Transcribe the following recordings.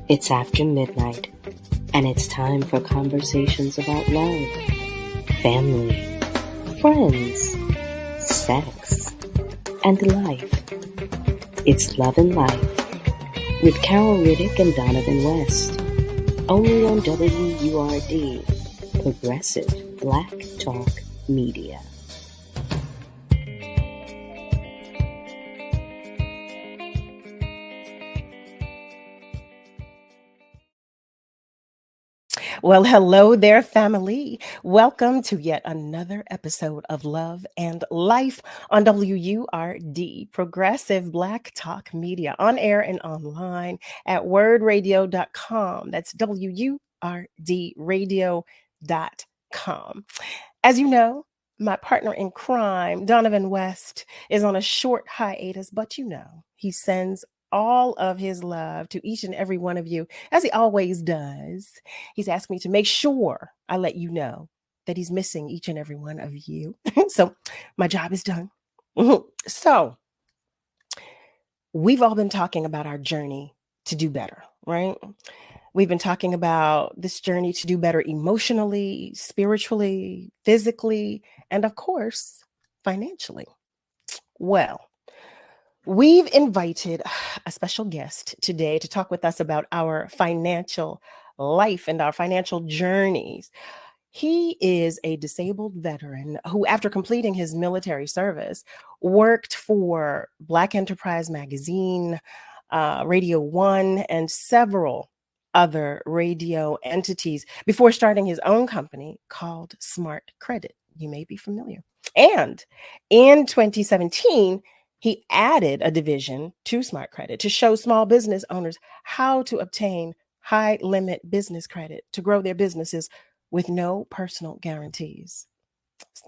It's after midnight, and it's time for conversations about love, family, friends, sex, and life. It's Love and Life with Carol Riddick and Donovan West, only on WURD, Progressive Black Talk Media. Well, hello there, family. Welcome to yet another episode of Love and Life on WURD, Progressive Black Talk Media, on air and online at wordradio.com. That's WURDradio.com. As you know, my partner in crime, Donovan West, is on a short hiatus, but he sends all of his love to each and every one of you, as he always does. He's asked me to make sure I let you know that he's missing each and every one of you. So my job is done. So we've all been talking about our journey to do better, right? We've been talking about this journey to do better emotionally, spiritually, physically, and of course, financially. Well, we've invited a special guest today to talk with us about our financial life and our financial journeys. He is a disabled veteran who, after completing his military service, worked for Black Enterprise Magazine, Radio One, and several other radio entities before starting his own company called Smart Credit. You may be familiar. And in 2017, he added a division to Smart Credit to show small business owners how to obtain high limit business credit to grow their businesses with no personal guarantees.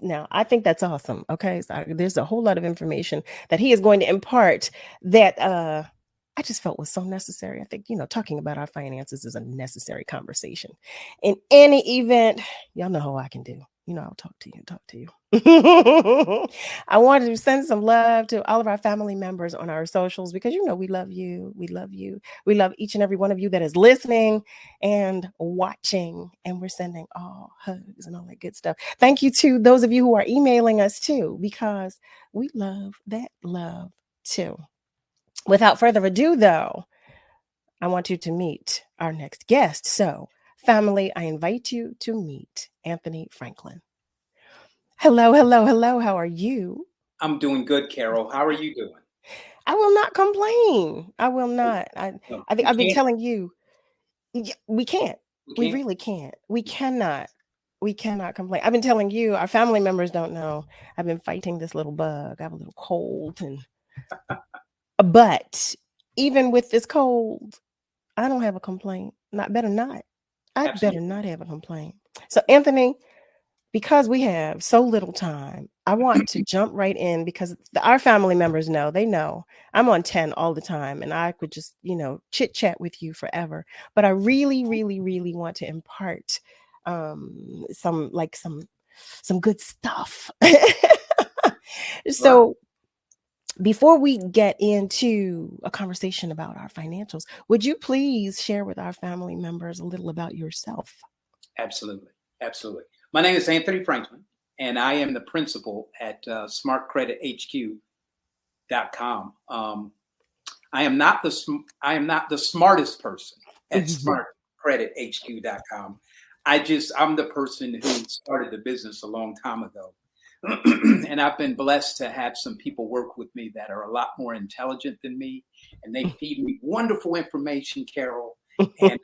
Now, I think that's awesome. Okay. So there's a whole lot of information that he is going to impart that I just felt was so necessary. I think, talking about our finances is a necessary conversation. In any event, y'all know how I can do. I'll talk to you. I wanted to send some love to all of our family members on our socials because, we love you. We love you. We love each and every one of you that is listening and watching. And we're sending all hugs and all that good stuff. Thank you to those of you who are emailing us too, because we love that love too. Without further ado, though, I want you to meet our next guest. So, family, I invite you to meet Anthony Franklin. Hello. How are you? I'm doing good, Carol. How are you doing? I will not complain. I will not. I think I've been telling you, we can't. We really can't. We cannot complain. I've been telling you, our family members don't know. I've been fighting this little bug. I have a little cold, but even with this cold, I don't have a complaint. I better not have a complaint. So, Anthony, because we have so little time, I want to jump right in because our family members they know I'm on 10 all the time and I could just, chit chat with you forever. But I really, really, really want to impart some good stuff. So before we get into a conversation about our financials, would you please share with our family members a little about yourself? Absolutely. My name is Anthony Franklin, and I am the principal at smartcredithq.com. I am not the smartest person at smartcredithq.com. I'm the person who started the business a long time ago. And I've been blessed to have some people work with me that are a lot more intelligent than me, and they feed me wonderful information, Carol, and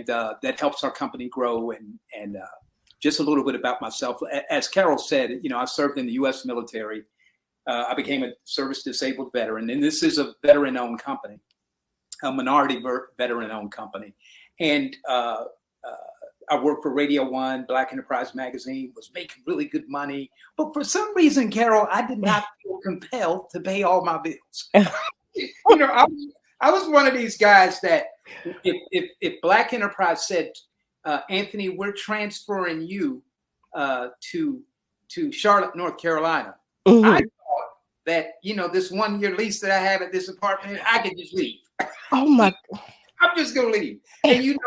that helps our company grow. And just a little bit about myself. As Carol said, I served in the U.S. military. I became a service disabled veteran, and this is a veteran-owned company, a minority veteran-owned company, and I worked for Radio One, Black Enterprise Magazine, was making really good money. But for some reason, Carol, I did not feel compelled to pay all my bills. I was one of these guys that if Black Enterprise said, Anthony, we're transferring you to Charlotte, North Carolina, I thought that, this 1 year lease that I have at this apartment, I could just leave. Oh my. I'm just gonna leave. And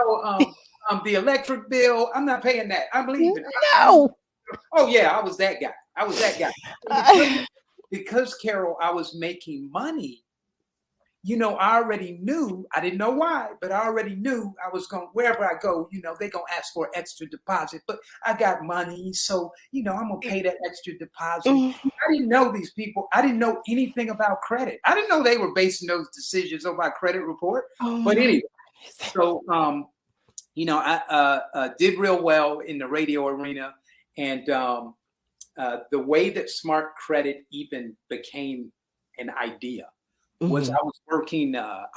the electric bill, I'm not paying that. I'm leaving. No. Oh yeah, I was that guy. And because Carol, I was making money. I already knew, I didn't know why, but I already knew I was going, wherever I go, they're going to ask for extra deposit, but I got money. So, I'm going to pay that extra deposit. I didn't know these people. I didn't know anything about credit. I didn't know they were basing those decisions on my credit report. But anyway, so, I did real well in the radio arena. And the way that smart credit even became an idea was I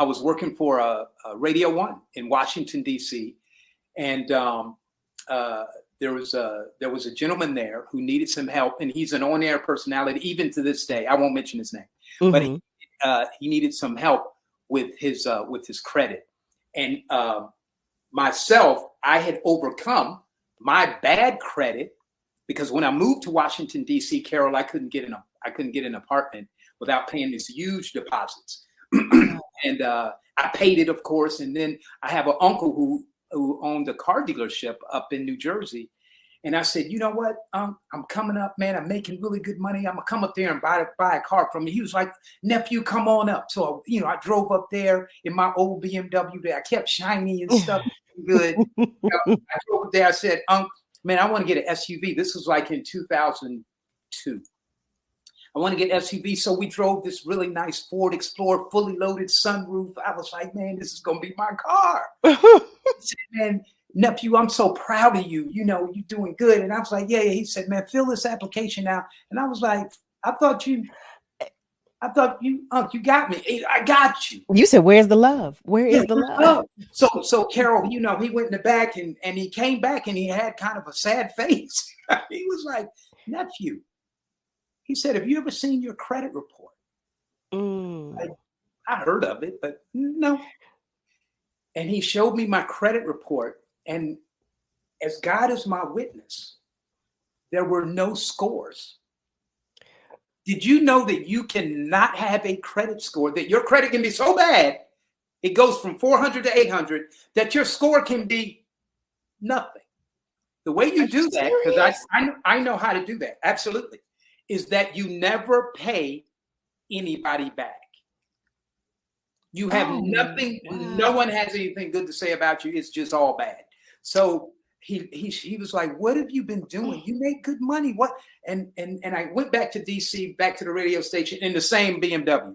was working for a Radio One in Washington, D.C. And there was a gentleman there who needed some help, and he's an on-air personality even to this day. I won't mention his name, but he needed some help with his credit. And myself, I had overcome my bad credit because when I moved to Washington, D.C., Carol, I couldn't get an apartment without paying these huge deposits. And I paid it, of course. And then I have an uncle who owned a car dealership up in New Jersey. And I said, you know what? I'm coming up, man. I'm making really good money. I'm going to come up there and buy a car from you. He was like, nephew, come on up. So, I drove up there in my old BMW that I kept shiny and stuff. Good. I drove up there. I said, man, I want to get an SUV. This was like in 2002. I want to get SUV. So we drove this really nice Ford Explorer, fully loaded sunroof. I was like, man, this is going to be my car. He said, man, nephew, I'm so proud of you. You're doing good. And I was like, yeah. He said, man, fill this application out. And I was like, I thought you, you got me. I got you. You said, where's the love? Where is the love? So Carol, he went in the back and he came back and he had kind of a sad face. He was like, nephew. He said, have you ever seen your credit report? I heard of it, but no. And he showed me my credit report. And as God is my witness, there were no scores. Did you know that you cannot have a credit score, that your credit can be so bad, it goes from 400 to 800, that your score can be nothing? The way you do that, because I know how to do that, absolutely, is that you never pay anybody back. You have nothing, no one has anything good to say about you. It's just all bad. So he was like, what have you been doing? You make good money. What? And I went back to DC, back to the radio station in the same BMW.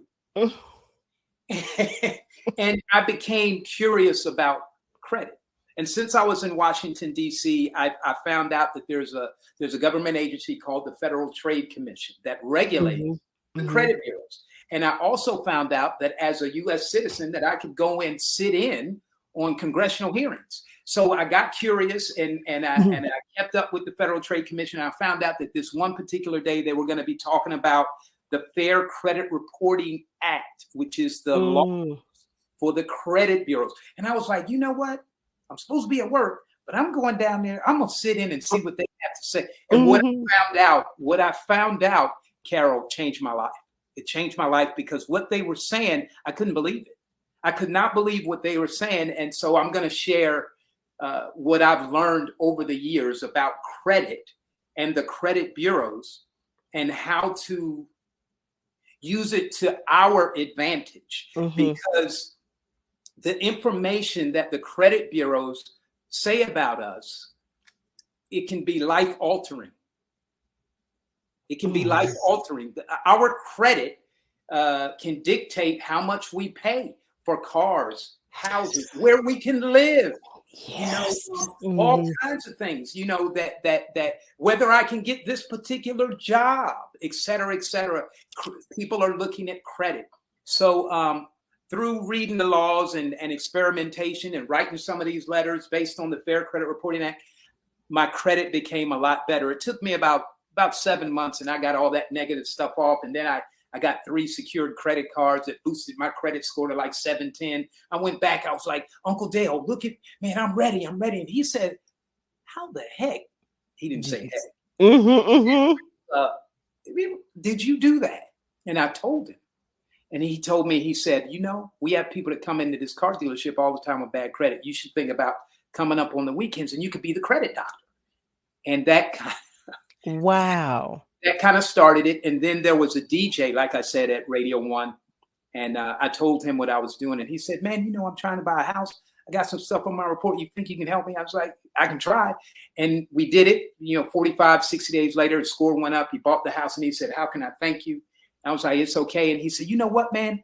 And I became curious about credit. And since I was in Washington, D.C., I found out that there's a government agency called the Federal Trade Commission that regulates the credit bureaus. And I also found out that as a U.S. citizen that I could go and sit in on congressional hearings. So I got curious and I kept up with the Federal Trade Commission. I found out that this one particular day they were going to be talking about the Fair Credit Reporting Act, which is the law for the credit bureaus. And I was like, you know what? I'm supposed to be at work, but I'm going down there. I'm going to sit in and see what they have to say. And what I found out, Carol, changed my life. It changed my life because what they were saying, I couldn't believe it. I could not believe what they were saying. And so I'm going to share what I've learned over the years about credit and the credit bureaus and how to use it to our advantage. Because the information that the credit bureaus say about us, it can be life altering. It can be life altering. Our credit can dictate how much we pay for cars, houses, where we can live. Yes. All kinds of things, that whether I can get this particular job, et cetera, et cetera. People are looking at credit. So through reading the laws and experimentation and writing some of these letters based on the Fair Credit Reporting Act, my credit became a lot better. It took me about 7 months and I got all that negative stuff off. And then I got 3 secured credit cards that boosted my credit score to like 710. I went back. I was like, Uncle Dale, look at, man, I'm ready. And he said, how the heck? He didn't say heck. Did you do that? And I told him. And he told me, he said, you know, we have people that come into this car dealership all the time with bad credit. You should think about coming up on the weekends and you could be the credit doctor. And Wow. that kind of started it. And then there was a DJ, like I said, at Radio 1. And I told him what I was doing. And he said, man, you know, I'm trying to buy a house. I got some stuff on my report. You think you can help me? I was like, I can try. And we did it. You know, 45, 60 days later, his score went up. He bought the house and he said, how can I thank you? And I was like, it's okay. And he said, you know what, man?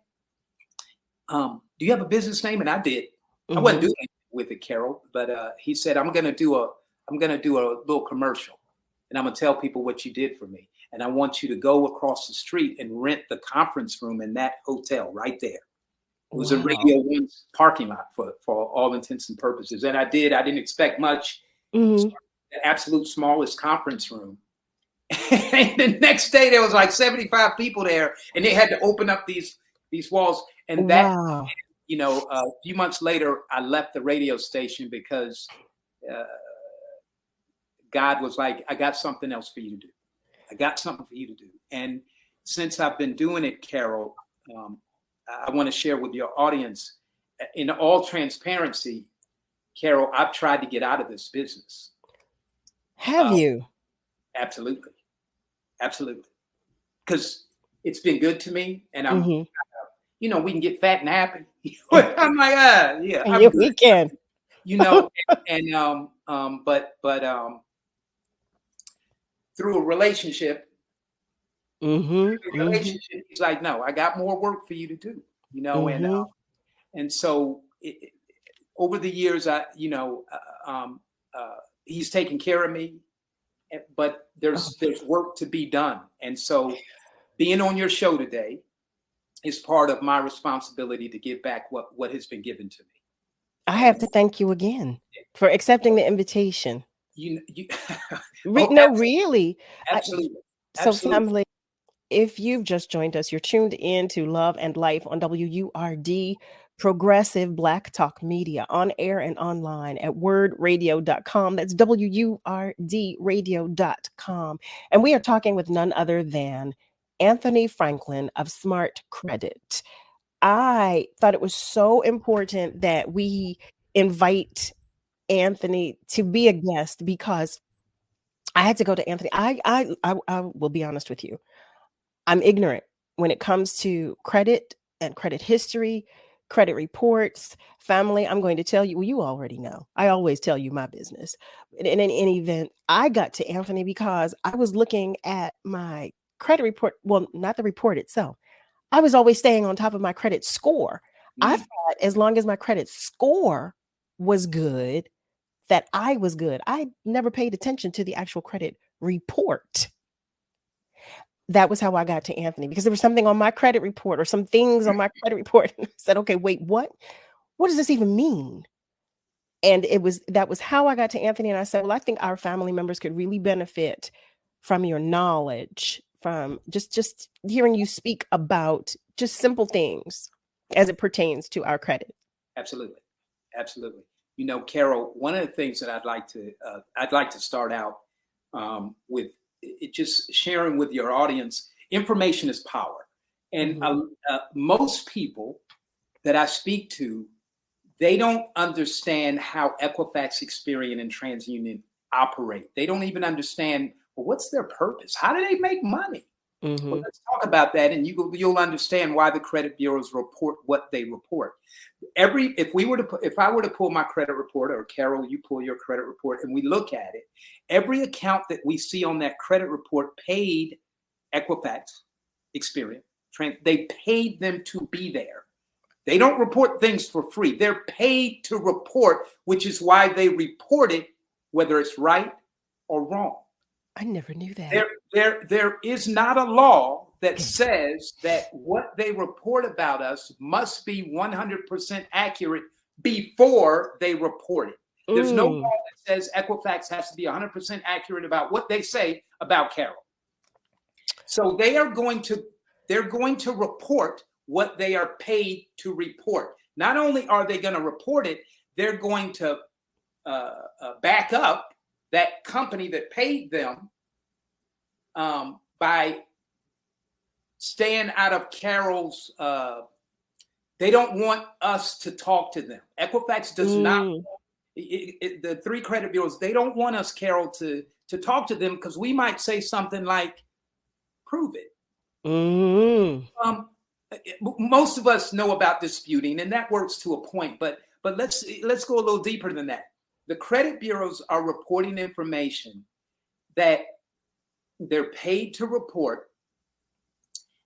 Do you have a business name? And I did. I wasn't doing it with it, Carol, but he said, I'm going to do a little commercial and I'm going to tell people what you did for me. And I want you to go across the street and rent the conference room in that hotel right there. It was a Radio 1 parking lot for all intents and purposes. And I did. I didn't expect much. The absolute smallest conference room. And the next day there was like 75 people there, and they had to open up these walls. And that, you know, a few months later, I left the radio station because God was like, I got something else for you to do. I got something for you to do. And since I've been doing it, Carol, I want to share with your audience, in all transparency, Carol, I've tried to get out of this business. Have you? Absolutely. Absolutely. Because it's been good to me. And I'm, you know, we can get fat and happy. I'm like, yeah. Yeah, we can. You know, but through a relationship, he's like, no, I got more work for you to do, you know, and so over the years, he's taken care of me, but there's work to be done. And so being on your show today is part of my responsibility to give back what has been given to me. I have to thank you again for accepting the invitation. No, really. Absolutely. So family, if you've just joined us, you're tuned in to Love and Life on WURD, Progressive Black Talk Media, on air and online at wordradio.com. That's WURDradio.com. And we are talking with none other than Anthony Franklin of Smart Credit. I thought it was so important that we invite Anthony to be a guest because I had to go to Anthony. I will be honest with you. I'm ignorant when it comes to credit and credit history, credit reports. Family, I'm going to tell you, well, you already know. I always tell you my business. In any event, I got to Anthony because I was looking at my credit report. Well, not the report itself. I was always staying on top of my credit score. I thought as long as my credit score was good, that I was good. I never paid attention to the actual credit report. That was how I got to Anthony, because there was something on my credit report or some things on my credit report. And I said, okay, wait, what? What does this even mean? And that was how I got to Anthony. And I said, well, I think our family members could really benefit from your knowledge, from just hearing you speak about just simple things as it pertains to our credit. Absolutely. Absolutely. You know, Carol, one of the things that I'd like to start out with just sharing with your audience, information is power. And most people that I speak to, they don't understand how Equifax, Experian, and TransUnion operate. They don't even understand, well, what's their purpose? How do they make money? Well, let's talk about that, and you'll understand why the credit bureaus report what they report. If I were to pull my credit report, or Carol, you pull your credit report, and we look at it, every account that we see on that credit report paid Equifax, Experian, they paid them to be there. They don't report things for free. They're paid to report, which is why they report it, whether it's right or wrong. I never knew that. There is not a law that says that what they report about us must be 100% accurate before they report it. There's no law that says Equifax has to be 100% accurate about what they say about Carol. So they're going to report what they are paid to report. Not only are they going to report it, they're going to back up that company that paid them by staying out of Carol's. They don't want us to talk to them. Equifax does not. The three credit bureaus, they don't want us, Carol, to talk to them because we might say something like, "Prove it." Most of us know about disputing, and that works to a point. But let's go a little deeper than that. The credit bureaus are reporting information that they're paid to report,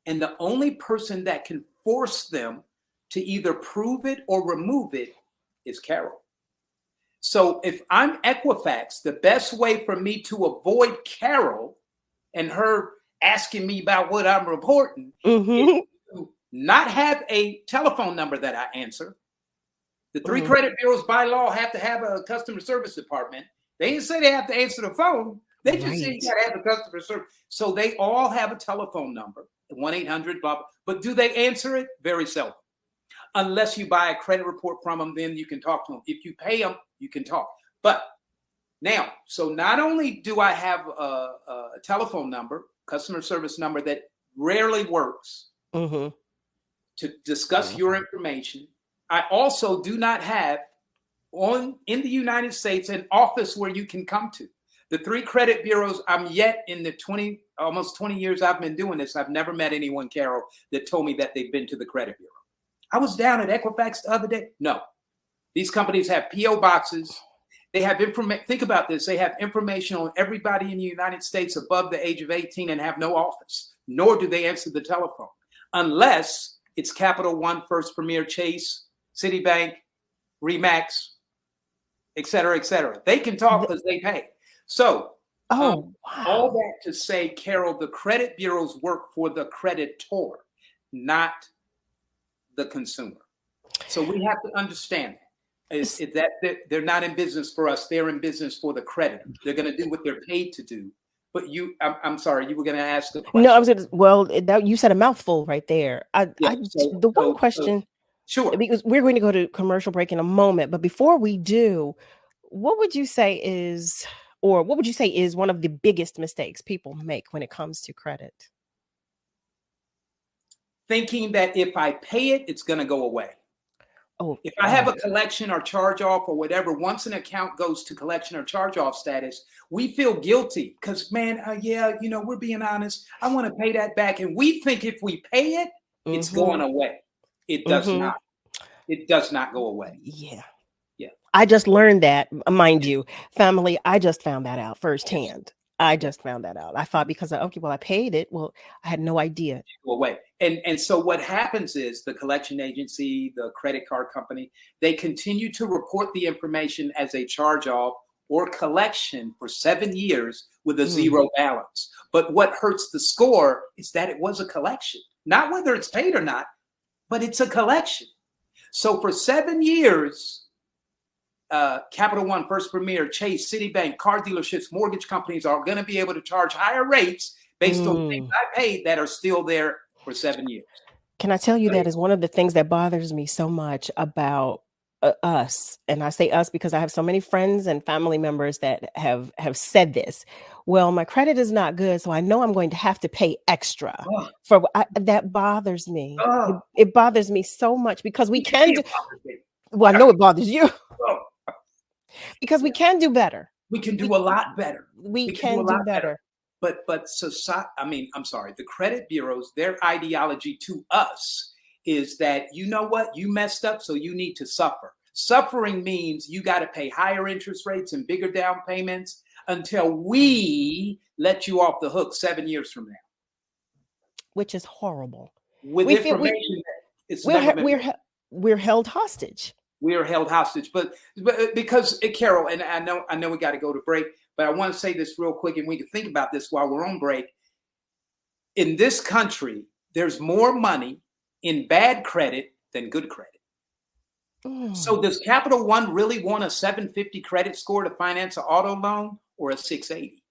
and the only person that can force them to either prove it or remove it is Carol. So if I'm Equifax, the best way for me to avoid Carol and her asking me about what I'm reporting is to not have a telephone number that I answer. The three credit bureaus by law have to have a customer service department. They didn't say they have to answer the phone. They just say you got to have a customer service. So they all have a telephone number, 1-800, blah, blah. But do they answer it? Very seldom. Unless you buy a credit report from them, then you can talk to them. If you pay them, you can talk. But now, so not only do I have a telephone number, customer service number that rarely works to discuss your information, I also do not have in the United States an office where you can come to. The three credit bureaus, I'm yet in the almost 20 years I've been doing this, I've never met anyone, Carol, that told me that they've been to the credit bureau. I was down at Equifax the other day. No. These companies have P.O. boxes. They have information. Think about this. They have information on everybody in the United States above the age of 18 and have no office, nor do they answer the telephone, unless it's Capital One, First Premier, Chase, Citibank, Remax, et cetera, et cetera. They can talk because they pay. So all that to say, Carol, the credit bureaus work for the creditor, not the consumer. So we have to understand that they're not in business for us. They're in business for the creditor. They're going to do what they're paid to do. But I'm sorry, you were going to ask a question. No, I was going to, you said a mouthful right there. One question, sure, because we're going to go to commercial break in a moment. But before we do, what would you say is one of the biggest mistakes people make when it comes to credit? Thinking that if I pay it, it's going to go away. If I have a collection or charge off or whatever, once an account goes to collection or charge off status, we feel guilty because, man, we're being honest. I want to pay that back. And we think if we pay it, it's going away. It does not. It does not go away. Yeah. I just learned that, mind you, family. I just found that out firsthand. I just found that out. I thought because I paid it. Well, I had no idea. Go away. And so what happens is the collection agency, the credit card company, they continue to report the information as a charge off or collection for 7 years with a zero balance. But what hurts the score is that it was a collection, not whether it's paid or not, but it's a collection. So for 7 years, Capital One, First Premier, Chase, Citibank, car dealerships, mortgage companies are going to be able to charge higher rates based on things I paid that are still there for 7 years. Can I tell you that is one of the things that bothers me so much about us? And I say us because I have so many friends and family members that have said this. Well, my credit is not good, so I know I'm going to have to pay extra. That bothers me. It bothers me so much because we can do. Well, I know it bothers you. Because we can do better. We can do a lot better. We can do better. But society, I'm sorry, the credit bureaus, their ideology to us is that, you know what, you messed up, so you need to suffer. Suffering means you got to pay higher interest rates and bigger down payments until we let you off the hook 7 years from now. Which is horrible. With information we're held hostage. We are held hostage, but because Carol, and I know we got to go to break, but I want to say this real quick, and we can think about this while we're on break. In this country, there's more money in bad credit than good credit. So does Capital One really want a 750 credit score to finance an auto loan, or a 680,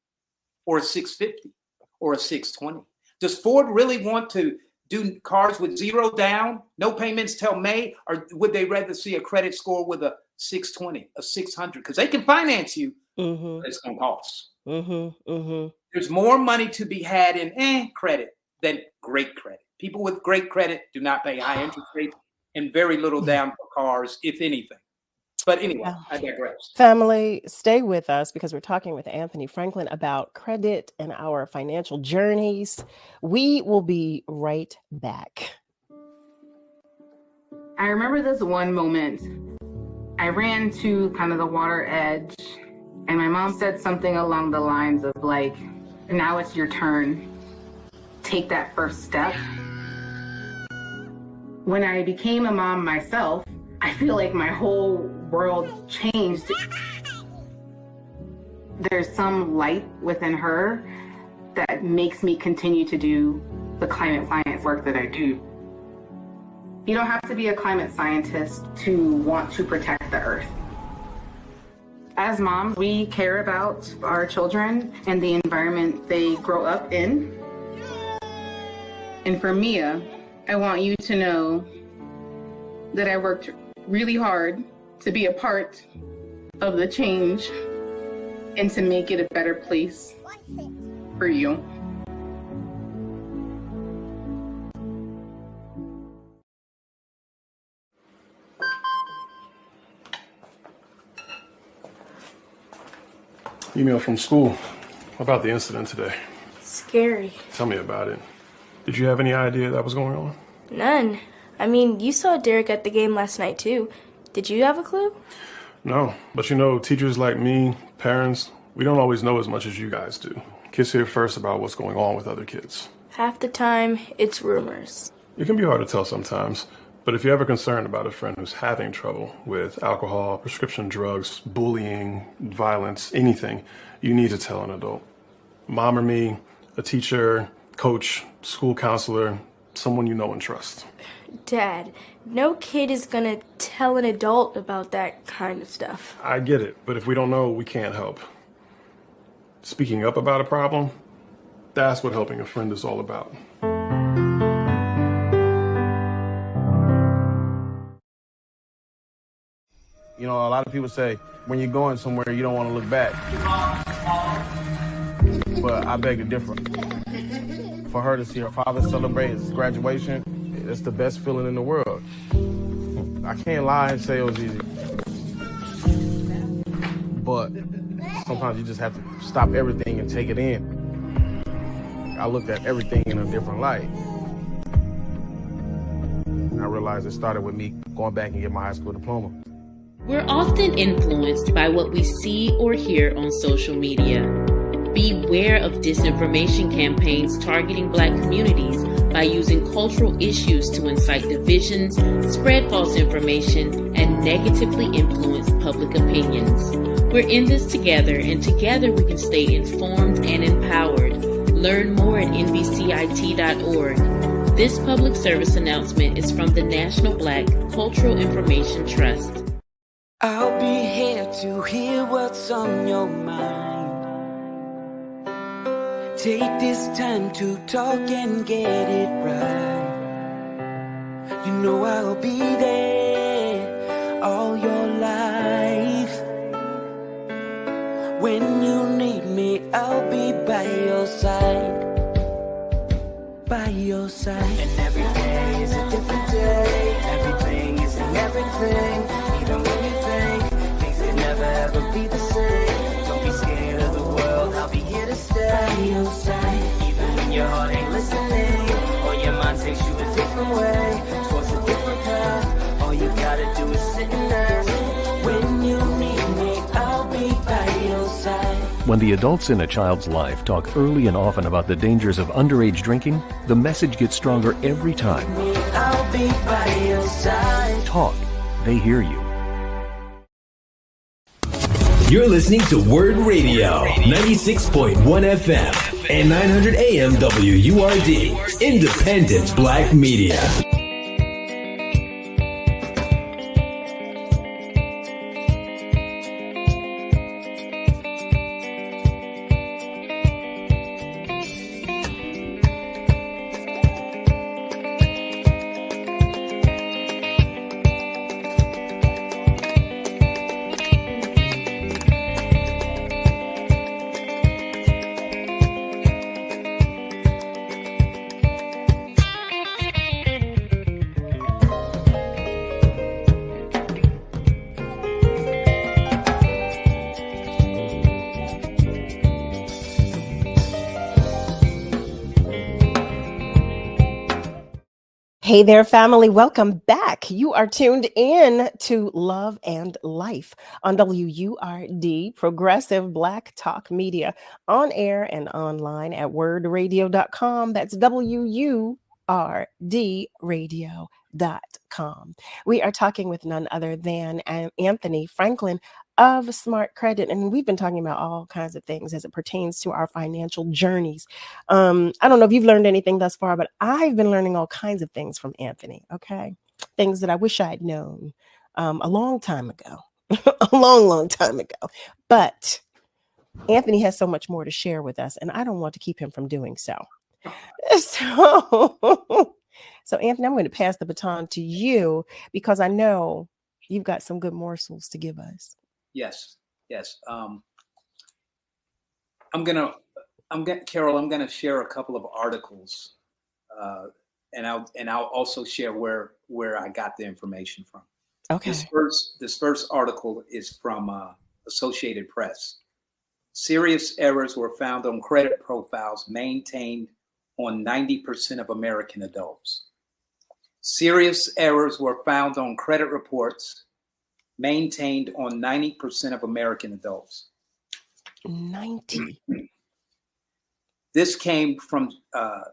or a 650, or a 620? Does Ford really want to do cars with zero down, no payments till May, or would they rather see a credit score with a 620, a 600? Because they can finance you, but it's going to cost. There's more money to be had in credit than great credit. People with great credit do not pay high interest rates and very little down for cars, if anything. But anyway, I digress. Family, stay with us because we're talking with Anthony Franklin about credit and our financial journeys. We will be right back. I remember this one moment. I ran to kind of the water edge, and my mom said something along the lines of like, now it's your turn. Take that first step. When I became a mom myself, I feel like my whole world changed. There's some light within her that makes me continue to do the climate science work that I do. You don't have to be a climate scientist to want to protect the earth. As moms, we care about our children and the environment they grow up in. And for Mia, I want you to know that I worked really hard to be a part of the change and to make it a better place for you. Email from school about the incident today. Scary. Tell me about it. Did you have any idea that was going on? None. I mean, you saw Derek at the game last night, too. Did you have a clue? No, but you know, teachers like me, parents, we don't always know as much as you guys do. Kids hear first about what's going on with other kids. Half the time, it's rumors. It can be hard to tell sometimes, but if you're ever concerned about a friend who's having trouble with alcohol, prescription drugs, bullying, violence, anything, you need to tell an adult. Mom or me, a teacher, coach, school counselor, someone you know and trust. Dad, no kid is gonna tell an adult about that kind of stuff. I get it, but if we don't know, we can't help. Speaking up about a problem, that's what helping a friend is all about. You know, a lot of people say when you're going somewhere, you don't want to look back. But I beg to differ. For her to see her father celebrate his graduation, it's the best feeling in the world. I can't lie and say it was easy. But sometimes you just have to stop everything and take it in. I looked at everything in a different light. And I realized it started with me going back and getting my high school diploma. We're often influenced by what we see or hear on social media. Beware of disinformation campaigns targeting Black communities by using cultural issues to incite divisions, spread false information, and negatively influence public opinions. We're in this together, and together we can stay informed and empowered. Learn more at nbcit.org. This public service announcement is from the National Black Cultural Information Trust. I'll be here to hear what's on your mind. Take this time to talk and get it right. You know I'll be there all your life. When you need me, I'll be by your side. By your side. And every day is a different day. Everything is in everything. Even when you think things could never ever be the same. Don't be scared of the world, I'll be here to stay. By your side. Even when your heart ain't listening, or your mind takes you a different way, towards a different path. All you gotta do is sit and ask. When you need me, I'll be by your side. When the adults in a child's life talk early and often about the dangers of underage drinking, the message gets stronger every time. I'll be by your side. Talk. They hear you. You're listening to WURD Radio, 96.1 FM and 900 AM WURD, independent Black media. Hey there, family. Welcome back. You are tuned in to Love and Life on WURD, Progressive Black Talk Media, on air and online at wordradio.com. That's WURDradio.com. We are talking with none other than Anthony Franklin of Smart Credit, and we've been talking about all kinds of things as it pertains to our financial journeys. I don't know if you've learned anything thus far, but I've been learning all kinds of things from Anthony. Okay. Things that I wish I'd known a long time ago, a long time ago. But Anthony has so much more to share with us, and I don't want to keep him from doing so. So Anthony, I'm going to pass the baton to you because I know you've got some good morsels to give us. Yes. Carol, I'm gonna share a couple of articles, and I'll also share where I got the information from. Okay. This first article is from Associated Press. Serious errors were found on credit profiles maintained on 90% of American adults. Serious errors were found on credit reports maintained on 90% of American adults. 90. This came from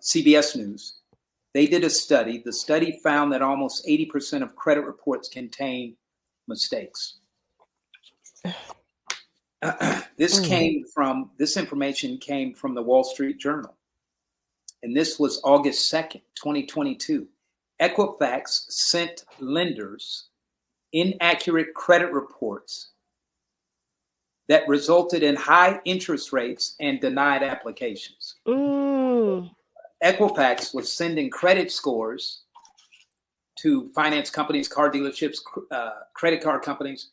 CBS News. They did a study. The study found that almost 80% of credit reports contain mistakes. This information came from the Wall Street Journal. And this was August 2nd, 2022. Equifax sent lenders inaccurate credit reports that resulted in high interest rates and denied applications. Equifax was sending credit scores to finance companies, car dealerships, credit card companies,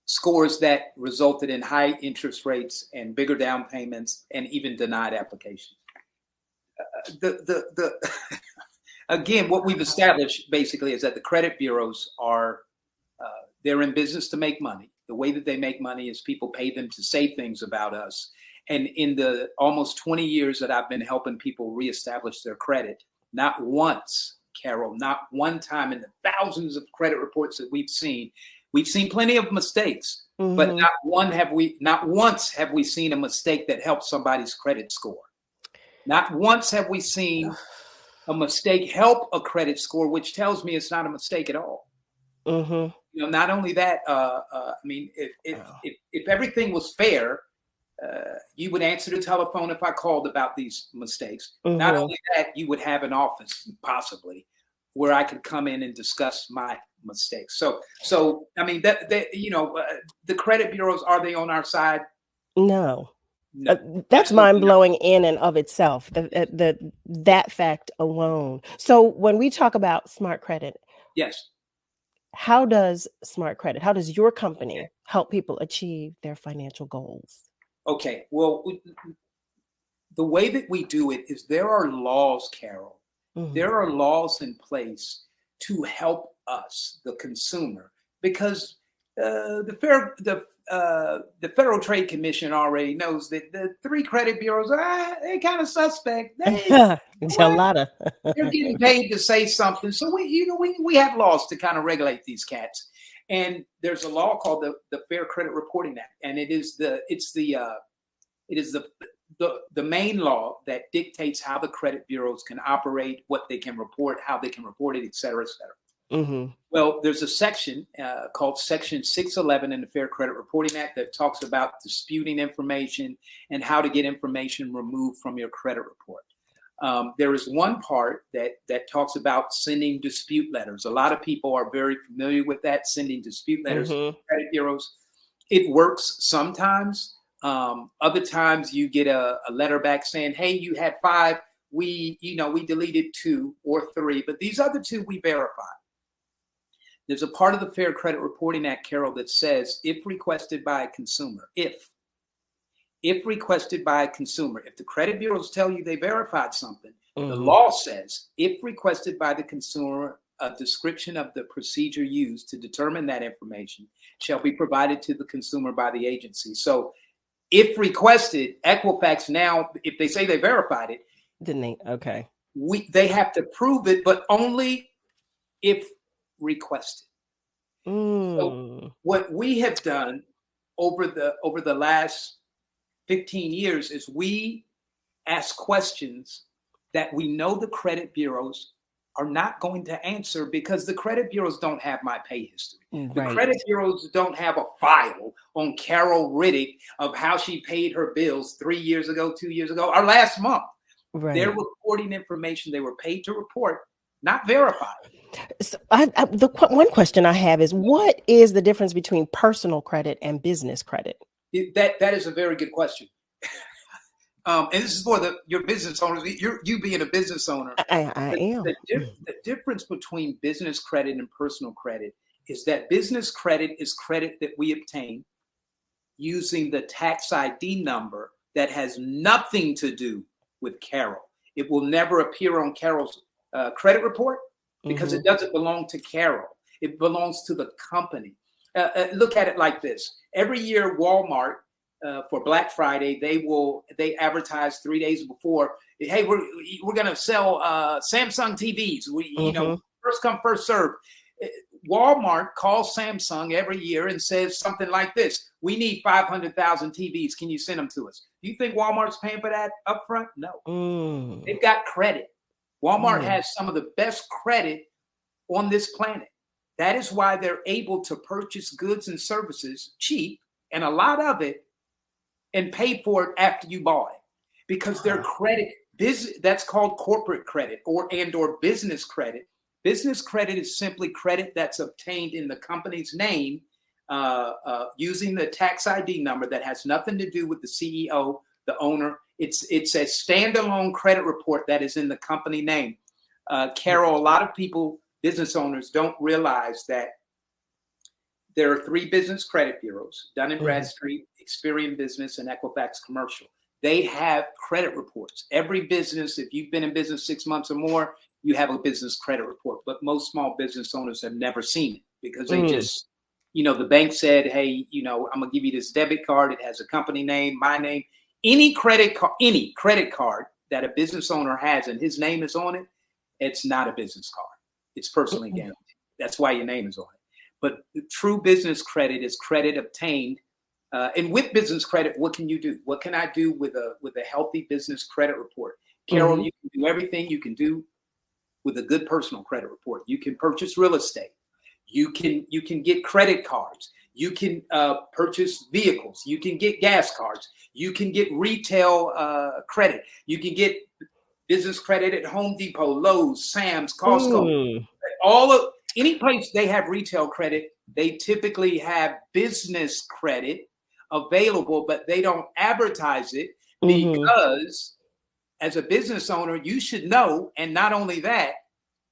scores that resulted in high interest rates and bigger down payments and even denied applications. Again, what we've established basically is that the credit bureaus are, they're in business to make money. The way that they make money is people pay them to say things about us. And in the almost 20 years that I've been helping people reestablish their credit, not once, Carol, not one time in the thousands of credit reports that we've seen plenty of mistakes, but not once have we seen a mistake that helped somebody's credit score. Not once have we seen a mistake help a credit score, which tells me it's not a mistake at all. You know, not only that, I mean, if everything was fair, you would answer the telephone if I called about these mistakes. Not only that, you would have an office possibly where I could come in and discuss my mistakes. So I mean, the credit bureaus, are they on our side? No. That's mind blowing in and of itself. That fact alone. So when we talk about Smart Credit, yes, how does Smart Credit, how does your company help people achieve their financial goals? Okay, well, the way that we do it is there are laws, Carol. There are laws in place to help us, the consumer, because the Federal Trade Commission already knows that the three credit bureaus, they're kind of suspect. They're getting paid to say something. So we have laws to kind of regulate these cats. And there's a law called the Fair Credit Reporting Act, and it is the main law that dictates how the credit bureaus can operate, what they can report, how they can report it, et cetera, et cetera. Well, there's a section called Section 611 in the Fair Credit Reporting Act that talks about disputing information and how to get information removed from your credit report. There is one part that talks about sending dispute letters. A lot of people are very familiar with that, sending dispute letters to credit bureaus. It works sometimes. Other times you get a letter back saying, hey, you had 5, we deleted 2 or 3, but these other 2 we verified. There's a part of the Fair Credit Reporting Act, Carol, that says if requested by a consumer, if requested by a consumer, if the credit bureaus tell you they verified something, the law says if requested by the consumer, a description of the procedure used to determine that information shall be provided to the consumer by the agency. So if requested, Equifax now, if they say they verified it, didn't they? Okay. they have to prove it, but only if requested. So what we have done over the last 15 years is we ask questions that we know the credit bureaus are not going to answer, because the credit bureaus don't have my pay history. The credit bureaus don't have a file on Carol Riddick of how she paid her bills 3 years ago, 2 years ago, or last month. They're reporting information they were paid to report, not verified. So one question I have is, what is the difference between personal credit and business credit? That is a very good question. And this is for your business owners. You being a business owner, I am. The difference between business credit and personal credit is that business credit is credit that we obtain using the tax ID number that has nothing to do with Carol. It will never appear on Carol's credit report because it doesn't belong to Carol. It belongs to the company. Look at it like this. Every year, Walmart, for Black Friday, they advertise 3 days before, hey, we're going to sell Samsung TVs. You know, first come, first serve. Walmart calls Samsung every year and says something like this: we need 500,000 TVs. Can you send them to us? Do you think Walmart's paying for that up front? No. They've got credit. Walmart has some of the best credit on this planet. That is why they're able to purchase goods and services cheap, and a lot of it, and pay for it after you bought it, because their credit that's called corporate credit or business credit. Business credit is simply credit that's obtained in the company's name using the tax ID number that has nothing to do with the CEO, the owner. It's a standalone credit report that is in the company name. Carol, a lot of people, business owners, don't realize that there are 3 business credit bureaus: Dun & Bradstreet, Experian Business, and Equifax Commercial. They have credit reports. Every business, if you've been in business 6 months or more, you have a business credit report. But most small business owners have never seen it because they just, the bank said, hey, I'm going to give you this debit card. It has a company name, my name. Any credit card that a business owner has and his name is on it, it's not a business card. It's personally guaranteed. That's why your name is on it. But true business credit is credit obtained. And with business credit, what can you do? What can I do with a healthy business credit report? Carol, you can do everything you can do with a good personal credit report. You can purchase real estate. You can get credit cards. You can purchase vehicles. You can get gas cards. You can get retail credit. You can get business credit at Home Depot, Lowe's, Sam's, Costco. Any place they have retail credit, they typically have business credit available, but they don't advertise it because as a business owner, you should know. And not only that,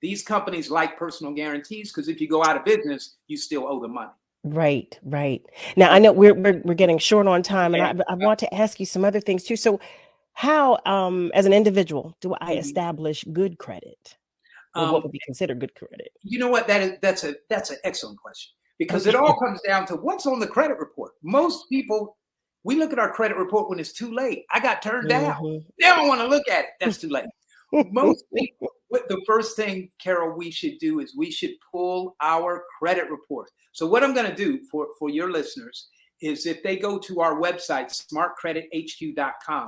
these companies like personal guarantees, because if you go out of business, you still owe the money. Right. Now, I know we're getting short on time, and I want to ask you some other things too. So how, as an individual, do I establish good credit? Or what would be considered good credit? You know what? That's an excellent question, because it all comes down to what's on the credit report. Most people, we look at our credit report when it's too late. I got turned down. They don't want to look at it. That's too late. Most people, the first thing, Carol, we should do is we should pull our credit report. So what I'm going to do for your listeners is, if they go to our website, smartcredithq.com,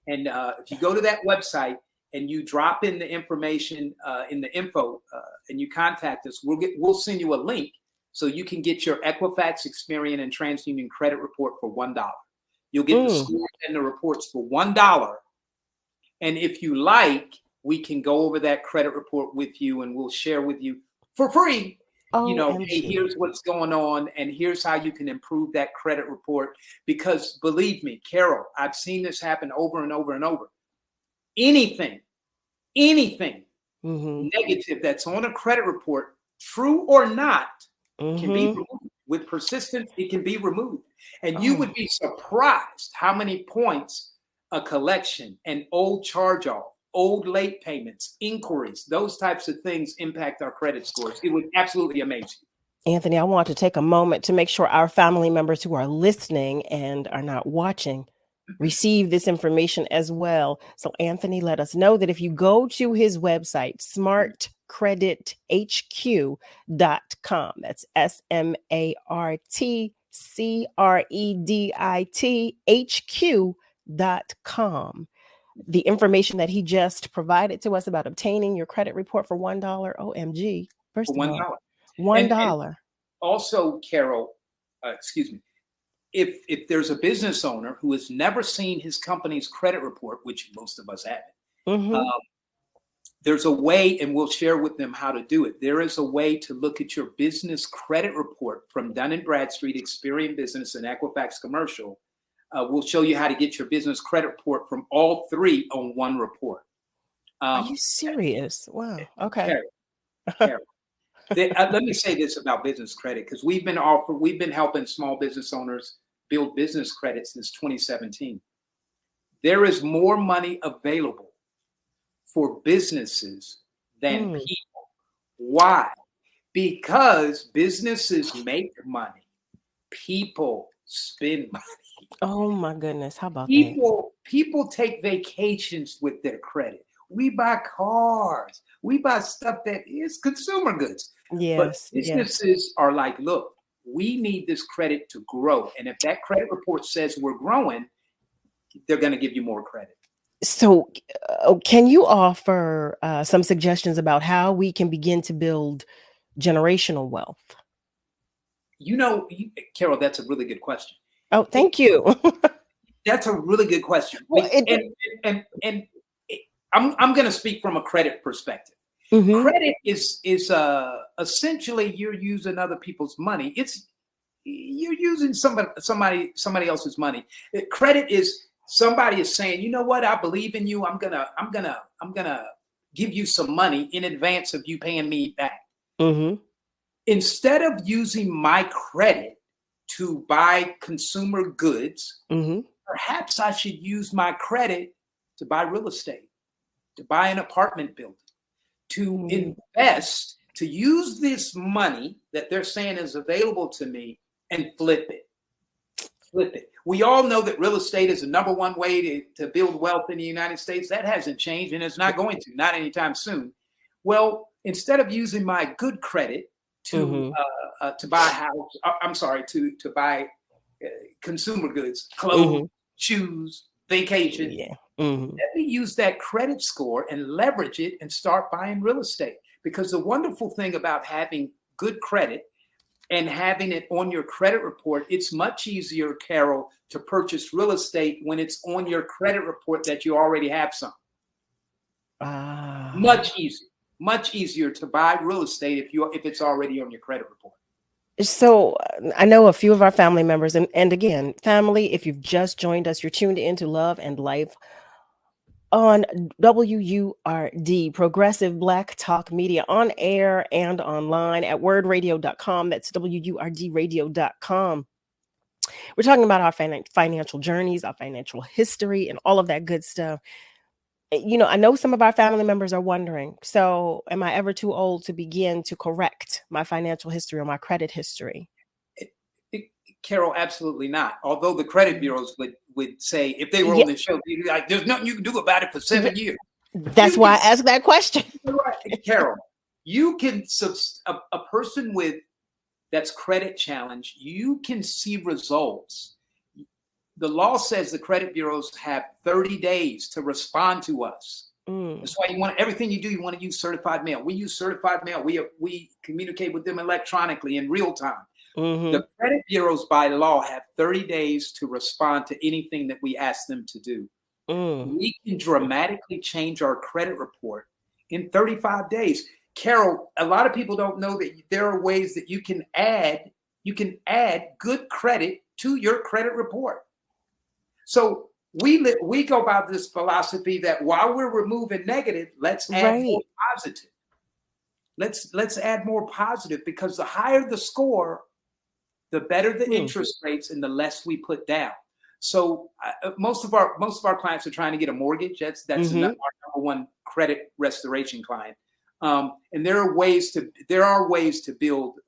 and if you go to that website, and you drop in the information in the info and you contact us, we'll send you a link so you can get your Equifax, Experian, and TransUnion credit report for $1. You'll get the scores and the reports for $1. And if you like, we can go over that credit report with you, and we'll share with you for free. Hey, here's what's going on, and here's how you can improve that credit report. Because believe me, Carol, I've seen this happen over and over and over. Anything negative that's on a credit report, true or not, can be removed. With persistence, it can be removed. And you would be surprised how many points a collection, an old charge-off, old late payments, inquiries, those types of things impact our credit scores. It would absolutely amaze you. Anthony, I want to take a moment to make sure our family members who are listening and are not watching receive this information as well. So Anthony let us know that if you go to his website, smartcredithq.com, that's smartcredithhq.com, the information that he just provided to us about obtaining your credit report for $1, OMG, first For of $1. all, $1. And also, Carol, excuse me, if there's a business owner who has never seen his company's credit report, which most of us haven't, there's a way, and we'll share with them how to do it. There is a way to look at your business credit report from Dun & Bradstreet, Experian Business, and Equifax Commercial. We'll show you how to get your business credit report from all three on one report. Are you serious? Wow. Okay. Carol. Let me say this about business credit, because we've been helping small business owners build business credit since 2017. There is more money available for businesses than people. Why? Because businesses make money. People spend money. Oh my goodness. How about that? People take vacations with their credit. We buy cars. We buy stuff that is consumer goods. Yes. But businesses are like, look, we need this credit to grow. And if that credit report says we're growing, they're going to give you more credit. So can you offer some suggestions about how we can begin to build generational wealth? Carol, that's a really good question. Oh, thank you. That's a really good question. Well, and I'm going to speak from a credit perspective. Credit is essentially you're using other people's money. You're using somebody else's money. Credit is somebody is saying, you know what, I believe in you. I'm gonna give you some money in advance of you paying me back. Instead of using my credit to buy consumer goods, perhaps I should use my credit to buy real estate, to buy an apartment building, to invest, to use this money that they're saying is available to me and flip it. We all know that real estate is the number one way to build wealth in the United States. That hasn't changed, and it's not going to, not anytime soon. Well, instead of using my good credit to buy a house, to buy consumer goods, clothes, shoes, vacation, let me use that credit score and leverage it and start buying real estate. Because the wonderful thing about having good credit and having it on your credit report, it's much easier, Carol, to purchase real estate when it's on your credit report that you already have some. Much easier to buy real estate if it's already on your credit report. So I know a few of our family members, and again, family, if you've just joined us, you're tuned into Love and Life on WURD, Progressive Black Talk Media, on air and online at wordradio.com. That's WURDradio.com. We're talking about our financial journeys, our financial history, and all of that good stuff. I know some of our family members are wondering, so am I ever too old to begin to correct my financial history or my credit history? Carol, absolutely not. Although the credit bureaus would say, if they were on the show, they'd be like, there's nothing you can do about it for 7 years. That's why I asked that question. Carol, you can, a person that's credit challenged, you can see results. The law says the credit bureaus have 30 days to respond to us. That's why you want everything you do, you want to use certified mail. We use certified mail. We communicate with them electronically in real time. The credit bureaus by law have 30 days to respond to anything that we ask them to do. We can dramatically change our credit report in 35 days. Carol, a lot of people don't know that there are ways that you can add good credit to your credit report. So we go about this philosophy that while we're removing negative, let's add more positive. Let's add more positive, because the higher the score, the better the interest rates and the less we put down. So most of our clients are trying to get a mortgage. That's our number one credit restoration client. And there are ways to build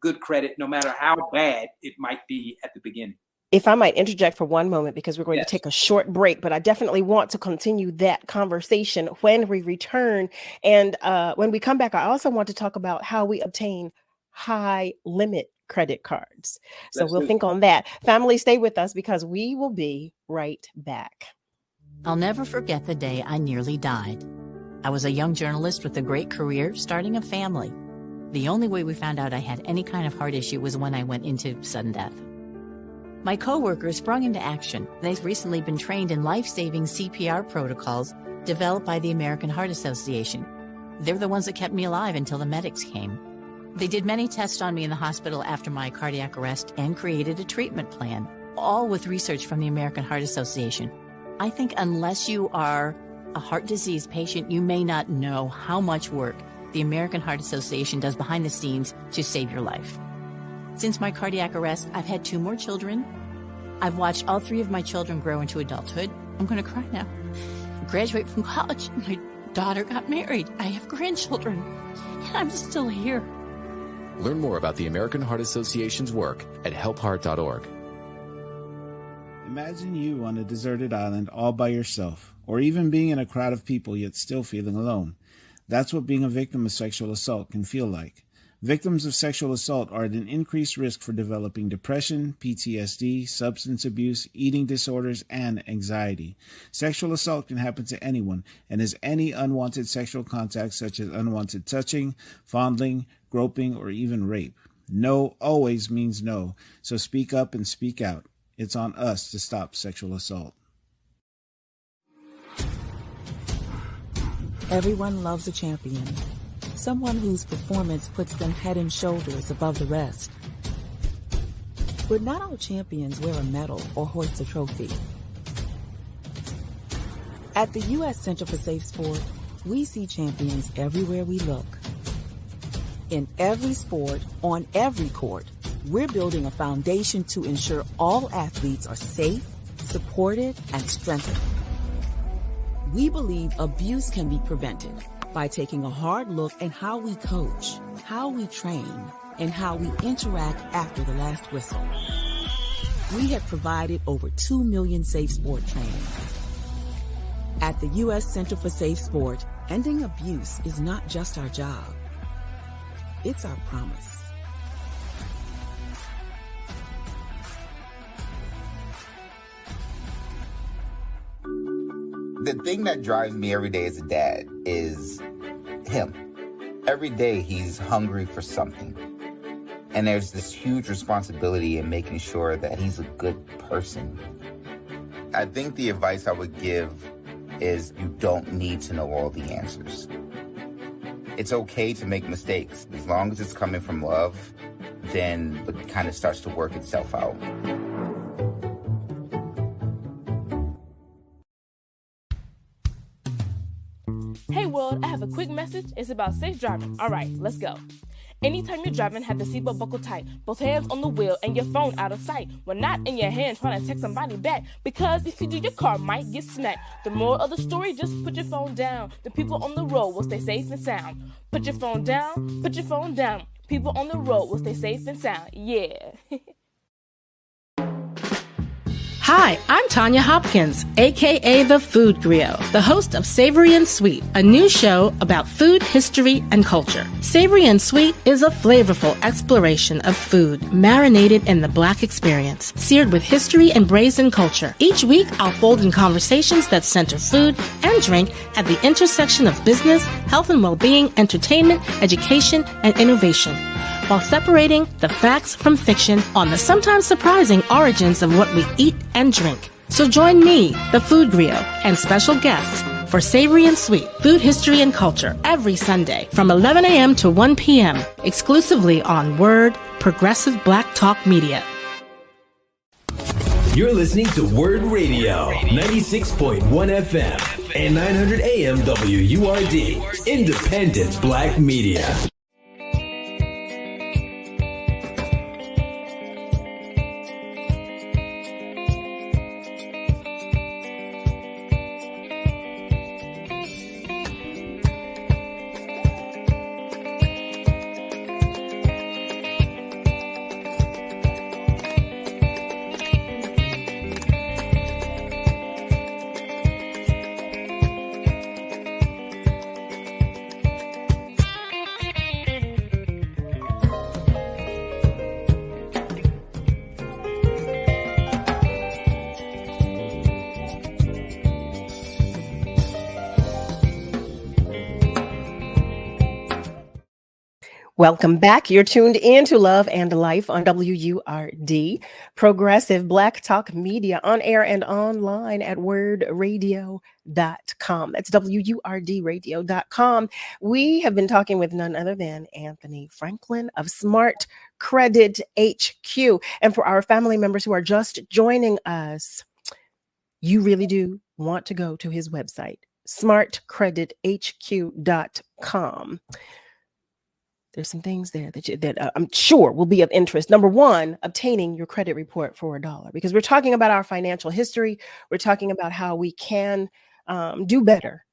good credit, no matter how bad it might be at the beginning. If I might interject for one moment, because we're going to take a short break, but I definitely want to continue that conversation when we return. And when we come back, I also want to talk about how we obtain high limit credit cards. So we'll think on that. Family, stay with us because we will be right back. I'll never forget the day I nearly died. I was a young journalist with a great career, starting a family. The only way we found out I had any kind of heart issue was when I went into sudden death. My coworkers sprung into action. They've recently been trained in life-saving CPR protocols developed by the American Heart Association. They're the ones that kept me alive until the medics came. They did many tests on me in the hospital after my cardiac arrest and created a treatment plan, all with research from the American Heart Association. I think unless you are a heart disease patient, you may not know how much work the American Heart Association does behind the scenes to save your life. Since my cardiac arrest, I've had 2 more children. I've watched all 3 of my children grow into adulthood. I'm going to cry now. Graduate from college. My daughter got married. I have grandchildren. And I'm still here. Learn more about the American Heart Association's work at helpheart.org. Imagine you on a deserted island all by yourself, or even being in a crowd of people yet still feeling alone. That's what being a victim of sexual assault can feel like. Victims of sexual assault are at an increased risk for developing depression, PTSD, substance abuse, eating disorders, and anxiety. Sexual assault can happen to anyone and is any unwanted sexual contact such as unwanted touching, fondling, groping, or even rape. No always means no, so speak up and speak out. It's on us to stop sexual assault. Everyone loves a champion, someone whose performance puts them head and shoulders above the rest. But not all champions wear a medal or hoist a trophy. At the U.S. Center for Safe Sport, we see champions everywhere we look. In every sport, on every court, we're building a foundation to ensure all athletes are safe, supported, and strengthened. We believe abuse can be prevented by taking a hard look at how we coach, how we train, and how we interact after the last whistle. We have provided over 2 million safe sport trainings. At the U.S. Center for Safe Sport, ending abuse is not just our job. It's our promise. The thing that drives me every day as a dad is him. Every day he's hungry for something. And there's this huge responsibility in making sure that he's a good person. I think the advice I would give is you don't need to know all the answers. It's okay to make mistakes. As long as it's coming from love, then it kind of starts to work itself out. Hey world, I have a quick message. It's about safe driving. All right, let's go. Anytime you're driving, have the seatbelt buckled tight. Both hands on the wheel and your phone out of sight. When not in your hand trying to text somebody back. Because if you do, your car might get smacked. The moral of the story, just put your phone down. The people on the road will stay safe and sound. Put your phone down, put your phone down. People on the road will stay safe and sound. Yeah. Hi, I'm Tanya Hopkins, aka The Food Griot, the host of Savory and Sweet, a new show about food, history, and culture. Savory and Sweet is a flavorful exploration of food marinated in the Black experience, seared with history and braised culture. Each week, I'll fold in conversations that center food and drink at the intersection of business, health and well-being, entertainment, education, and innovation, while separating the facts from fiction on the sometimes surprising origins of what we eat and drink. So join me, the Food Griot, and special guests for Savory and Sweet, Food, History, and Culture every Sunday from 11 a.m. to 1 p.m. exclusively on WURD, Progressive Black Talk Media. You're listening to WURD Radio, 96.1 FM and 900 AM WURD, Independent Black Media. Welcome back. You're tuned in to Love and Life on WURD, Progressive Black Talk Media, on air and online at wordradio.com. That's WURDradio.com. We have been talking with none other than Anthony Franklin of Smart Credit HQ. And for our family members who are just joining us, you really do want to go to his website, smartcredithq.com. There's some things there that I'm sure will be of interest. Number one, obtaining your credit report for $1, because we're talking about our financial history. We're talking about how we can do better.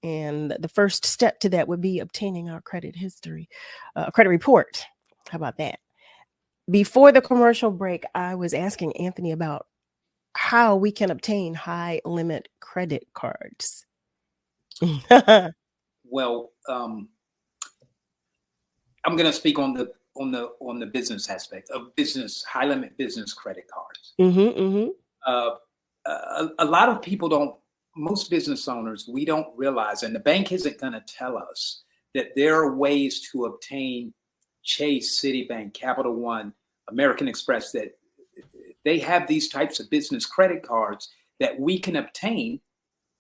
And the first step to that would be obtaining our credit history, credit report. How about that? Before the commercial break, I was asking Anthony about how we can obtain high limit credit cards. Well, I'm going to speak on the business aspect of business, high limit business credit cards. A lot of people most business owners, we don't realize, and the bank isn't going to tell us, that there are ways to obtain Chase, Citibank, Capital One, American Express, that they have these types of business credit cards that we can obtain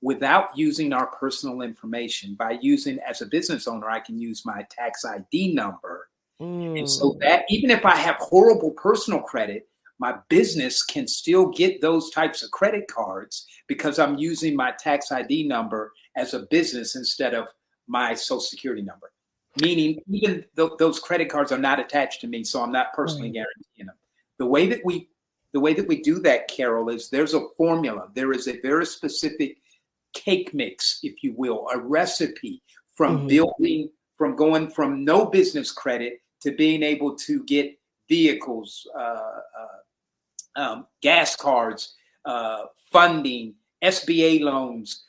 without using our personal information. By using, as a business owner, I can use my tax ID number. And so that even if I have horrible personal credit, my business can still get those types of credit cards because I'm using my tax ID number as a business instead of my social security number. Meaning even those credit cards are not attached to me, so I'm not personally guaranteeing them. The way that we do that, Carol, is there's a formula. There is a very specific cake mix, if you will, a recipe from going from no business credit to being able to get vehicles, gas cards, funding, SBA loans,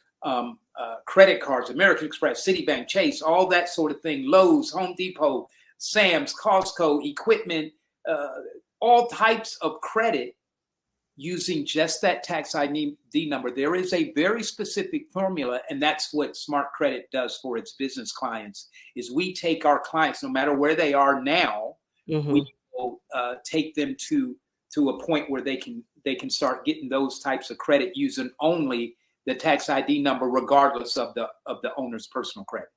credit cards, American Express, Citibank, Chase, all that sort of thing, Lowe's, Home Depot, Sam's, Costco, equipment, all types of credit using just that tax ID number. There is a very specific formula, and that's what Smart Credit does for its business clients, is we take our clients, no matter where they are now, we will take them to a point where they can start getting those types of credit using only the tax ID number, regardless of the owner's personal credit.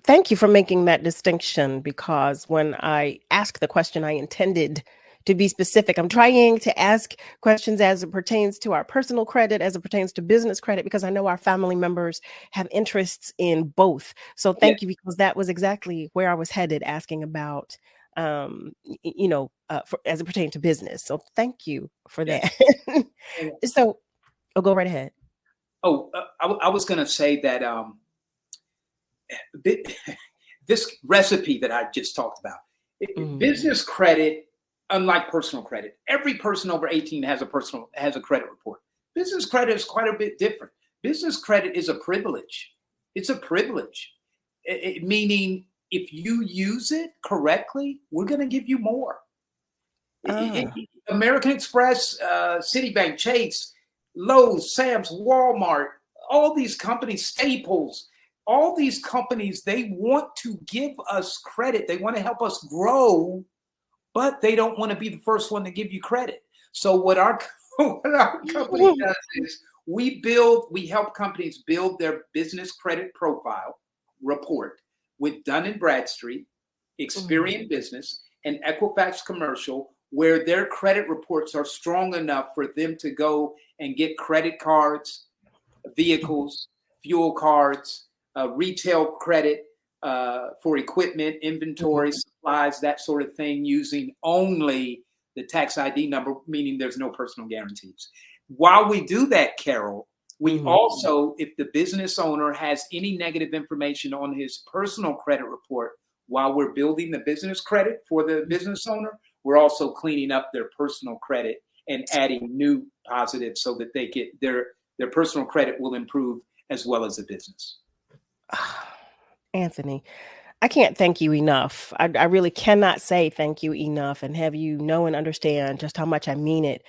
Thank you for making that distinction, because when I asked the question, I intended to be specific. I'm trying to ask questions as it pertains to our personal credit, as it pertains to business credit, because I know our family members have interests in both. So thank you, because that was exactly where I was headed, asking about, as it pertains to business. So thank you for that. So, go right ahead. I was going to say that this recipe that I just talked about, business credit, unlike personal credit, every person over 18 has a credit report. Business credit is quite a bit different. Business credit is a privilege. It's a privilege, meaning if you use it correctly, we're going to give you more. American Express, Citibank, Chase, Lowe's, Sam's, Walmart, all these companies, Staples, all these companies, they want to give us credit. They want to help us grow, but they don't want to be the first one to give you credit. So what our company does is we help companies build their business credit profile report with Dun & Bradstreet, Experian Business, and Equifax Commercial, where their credit reports are strong enough for them to go and get credit cards, vehicles, fuel cards, retail credit for equipment, inventory, supplies, that sort of thing, using only the tax ID number, meaning there's no personal guarantees. While we do that, Carol, we also, if the business owner has any negative information on his personal credit report, while we're building the business credit for the business owner, we're also cleaning up their personal credit and adding new positives so that they get their personal credit will improve as well as the business. Anthony, I can't thank you enough. I really cannot say thank you enough and have you know and understand just how much I mean it.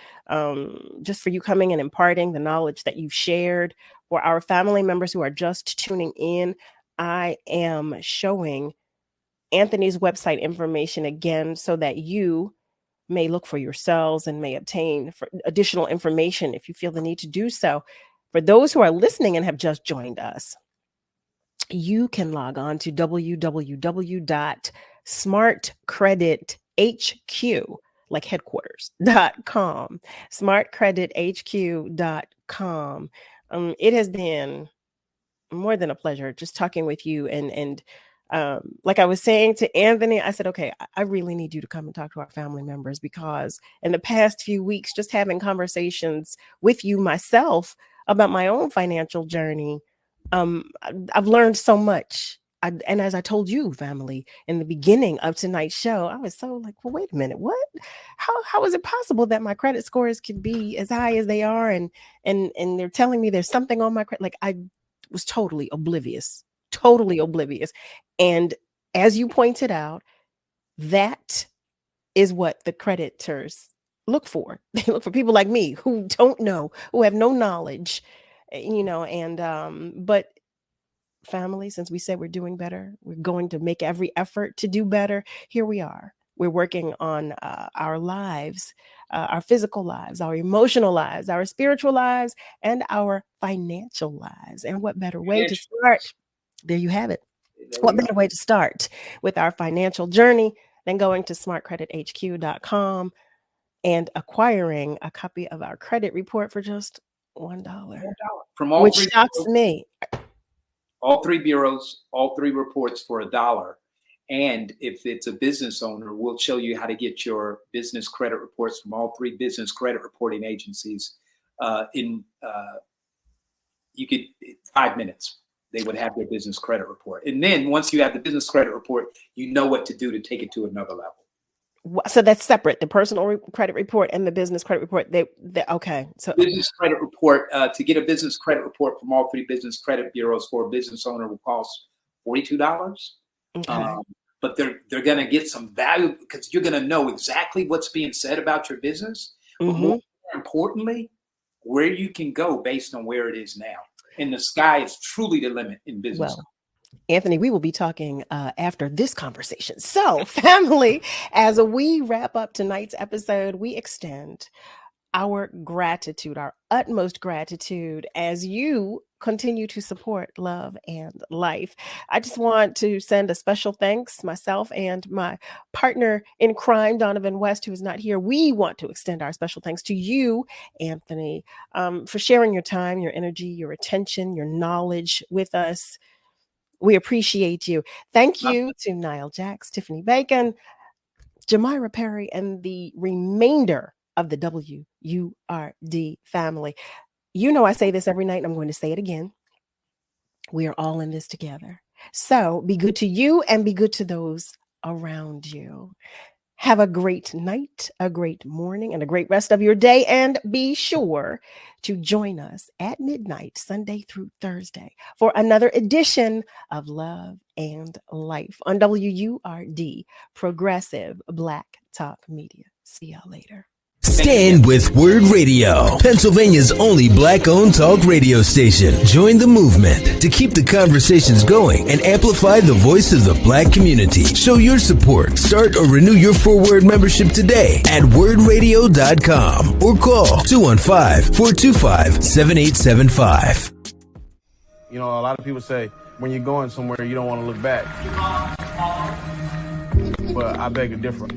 Just for you coming and imparting the knowledge that you've shared. For our family members who are just tuning in, I am showing Anthony's website information again so that you may look for yourselves and may obtain for additional information if you feel the need to do so. For those who are listening and have just joined us, you can log on to www.smartcredithq, like headquarters.com, smartcredithq.com. It has been more than a pleasure just talking with you. And like I was saying to Anthony, I said, okay, I really need you to come and talk to our family members, because in the past few weeks, just having conversations with you myself about my own financial journey, I've learned so much. And as I told you, family, in the beginning of tonight's show, I was so like, well, wait a minute, what? How is it possible that my credit scores can be as high as they are? And they're telling me there's something on my credit. Like, I was totally oblivious. And as you pointed out, that is what the creditors look for. They look for people like me who don't know, who have no knowledge, but family, since we said we're doing better, we're going to make every effort to do better. Here we are. We're working on our lives, our physical lives, our emotional lives, our spiritual lives, and our financial lives. And what better way to start? There you have it. What better way to start with our financial journey than going to smartcredithq.com and acquiring a copy of our credit report for just $1. From all which three shocks bureaus, me. All three bureaus, all three reports for $1. And if it's a business owner, we'll show you how to get your business credit reports from all three business credit reporting agencies in 5 minutes. They would have their business credit report. And then once you have the business credit report, you know what to do to take it to another level. So that's separate, the personal credit report and the business credit report. Okay. So business credit report, to get a business credit report from all three business credit bureaus for a business owner will cost $42. Okay. But they're going to get some value because you're going to know exactly what's being said about your business. But more importantly, where you can go based on where it is now. And the sky is truly the limit in business. Well, Anthony, we will be talking after this conversation. So, family, as we wrap up tonight's episode, we extend our gratitude, our utmost gratitude, as you continue to support Love and Life. I just want to send a special thanks, myself and my partner in crime, Donovan West, who is not here. We want to extend our special thanks to you, Anthony, for sharing your time, your energy, your attention, your knowledge with us. We appreciate you. Thank you to Niall Jacks, Tiffany Bacon, Jamira Perry, and the remainder of the WURD family. You know I say this every night, and I'm going to say it again. We are all in this together. So be good to you and be good to those around you. Have a great night, a great morning, and a great rest of your day. And be sure to join us at midnight, Sunday through Thursday, for another edition of Love and Life on WURD, Progressive Black Talk Media. See y'all later. Stand with WURD Radio, Pennsylvania's only black-owned talk radio station. Join the movement to keep the conversations going and amplify the voice of the black community. Show your support. Start or renew your 4WURD membership today at WURDradio.com or call 215-425-7875. You know, a lot of people say when you're going somewhere, you don't want to look back. But I beg to differ.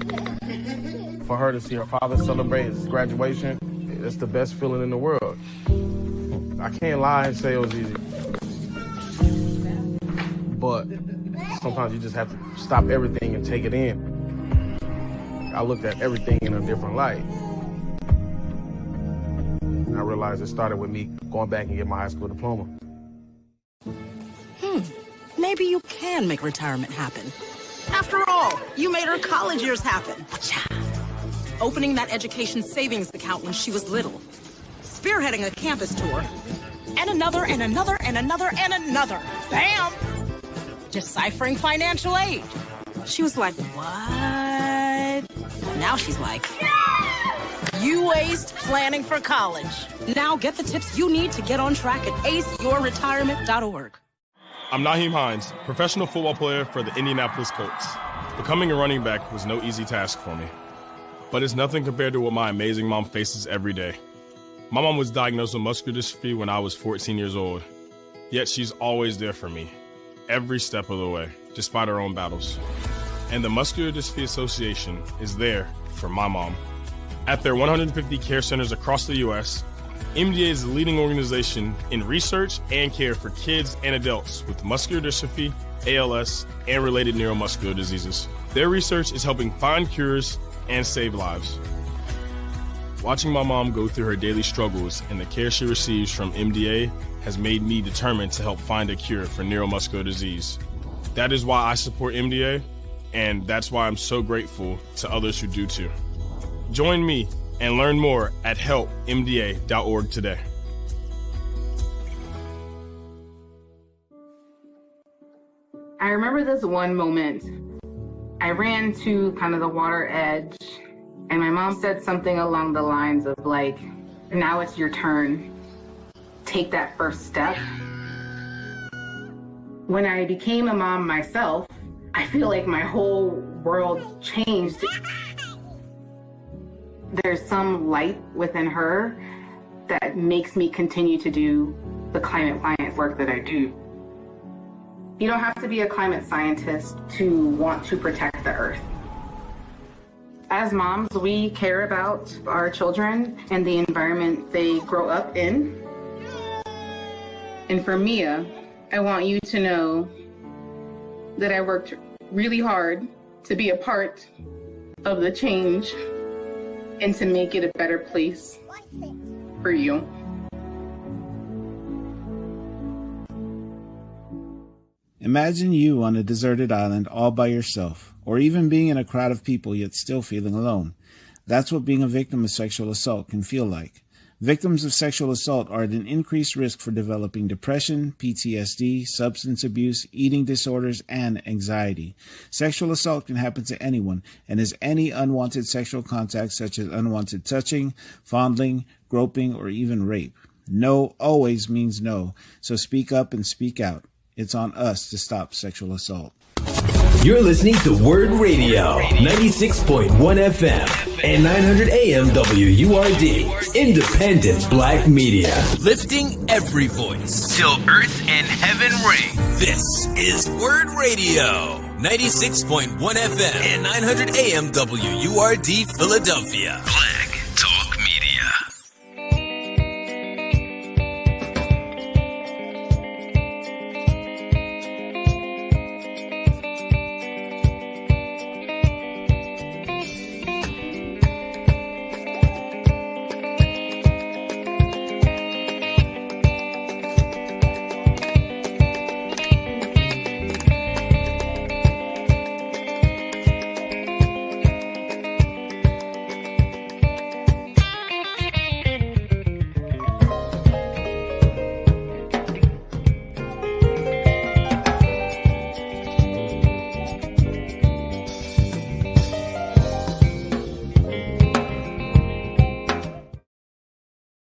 For her to see her father celebrate his graduation, it's the best feeling in the world. I can't lie and say it was easy. But sometimes you just have to stop everything and take it in. I looked at everything in a different light. And I realized it started with me going back and getting my high school diploma. Maybe you can make retirement happen. After all, you made her college years happen. Opening that education savings account when she was little. Spearheading a campus tour. And another, and another, and another, and another. Bam! Deciphering financial aid. She was like, what? Now she's like, you aced planning for college. Now get the tips you need to get on track at aceyourretirement.org. I'm Naheem Hines, professional football player for the Indianapolis Colts. Becoming a running back was no easy task for me, but it's nothing compared to what my amazing mom faces every day. My mom was diagnosed with muscular dystrophy when I was 14 years old, yet she's always there for me, every step of the way, despite her own battles. And the Muscular Dystrophy Association is there for my mom. At their 150 care centers across the U.S., MDA is the leading organization in research and care for kids and adults with muscular dystrophy, ALS, and related neuromuscular diseases. Their research is helping find cures and save lives. Watching my mom go through her daily struggles and the care she receives from MDA has made me determined to help find a cure for neuromuscular disease. That is why I support MDA, and that's why I'm so grateful to others who do too. Join me and learn more at helpmda.org today. I remember this one moment. I ran to kind of the water edge, and my mom said something along the lines of like, now it's your turn. Take that first step. When I became a mom myself, I feel like my whole world changed. There's some light within her that makes me continue to do the climate science work that I do. You don't have to be a climate scientist to want to protect the earth. As moms, we care about our children and the environment they grow up in. And for Mia, I want you to know that I worked really hard to be a part of the change and to make it a better place for you. Imagine you on a deserted island all by yourself, or even being in a crowd of people yet still feeling alone. That's what being a victim of sexual assault can feel like. Victims of sexual assault are at an increased risk for developing depression, PTSD, substance abuse, eating disorders, and anxiety. Sexual assault can happen to anyone and is any unwanted sexual contact such as unwanted touching, fondling, groping, or even rape. No always means no, so speak up and speak out. It's on us to stop sexual assault. You're listening to WURD Radio, 96.1 FM and 900 AM WURD, independent black media. Lifting every voice till earth and heaven ring. This is WURD Radio, 96.1 FM and 900 AM WURD Philadelphia. Play.